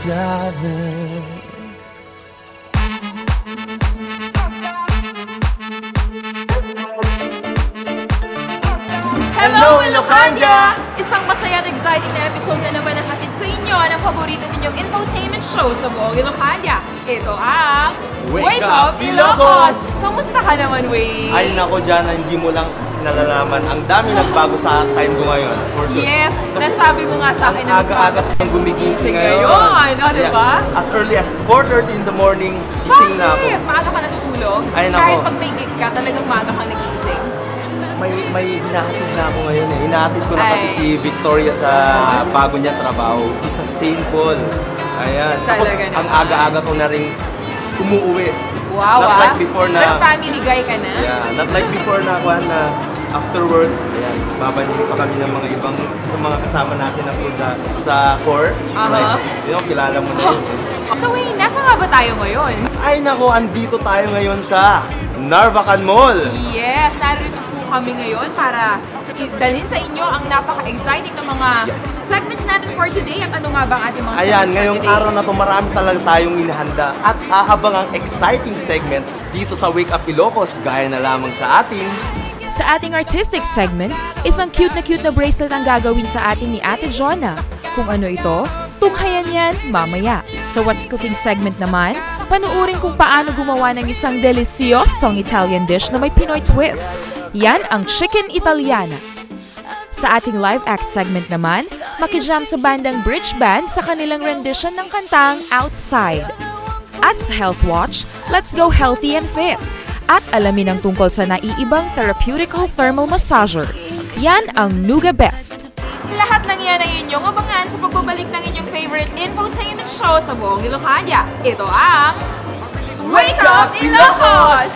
damdamin. Hello, Ilocania! Isang masaya at exciting na episode na naman ang hatid sa inyo ng paborito ninyong infotainment show sa buong Ilocania. Ito ang Wake Up, Ilocos! Kamusta ka naman, Wade? Ay nako, Jana, hindi mo lang kasi nalalaman. Ang dami nagbago sa time ko ngayon. For sure. Yes, nasabi mo nga sa akin na mas aga-aga kang gumigising ngayon. Di ba? As early as 4:30 in the morning, gising na ako. Bakit? Maaga ka natutulog? Ay, nako. Kahit pag may gig ka, talagang maaga kang nagigising? May hinahatid na ako ngayon eh. Hinahatid ko na kasi Ay. si Victoria sa bago niya trabaho. So, sa St. Paul. Ayan. Tapos, Talaga ang naman. aga-aga ko na rin umuwi. Wow, Not like before na... Pero family guy ka na? Yeah, not like before na ako na after work, ayan, babalik pa kami ng mga ibang sa mga kasama natin na po sa core. Like, kilala mo na yun. So Wayne, nasa nga ba tayo ngayon? Ay nako, andito tayo ngayon sa Narvacan Mall. Yes, narito po kami ngayon para dalhin sa inyo ang napaka-exciting na mga segments natin for today. At ano nga ba ang ating mga Ayan, segments ngayong for today? araw na to marami talaga tayong inihanda at ahabang ang exciting segment dito sa Wake Up Ilocos gaya na lamang sa ating Sa ating artistic segment, isang cute na bracelet ang gagawin sa atin ni Ate Jonna. Kung ano ito, tunghayan yan mamaya. Sa What's Cooking segment naman, panuurin kung paano gumawa ng isang deliciosong Italian dish na may Pinoy twist. Yan ang Chicken Italiana. Sa ating live act segment naman, makijam sa bandang Bridge Band sa kanilang rendition ng kantang Outside. At sa Health Watch, let's go healthy and fit. At alamin ang tungkol sa naiibang therapeutical thermal massager. Yan ang Nuga Best. Lahat ng yan ay inyong abangan sa pagbabalik ng inyong favorite infotainment show sa buong Ilocania. Ito ang Wake Up Ilocos!